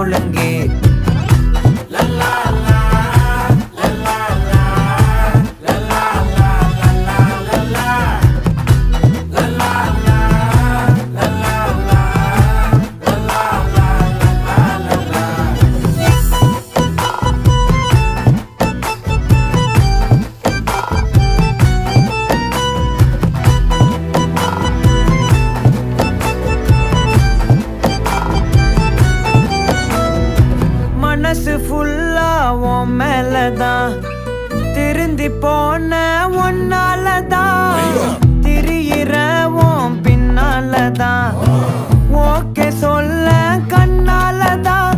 ஒழுங்கு. மனசு ஃபுல்லா உன் மேலதான், திருந்தி போன ஒன்னாலதான், திரியிற உன் பின்னாலதான், ஓகே சொல்ல கண்ணாலதான்.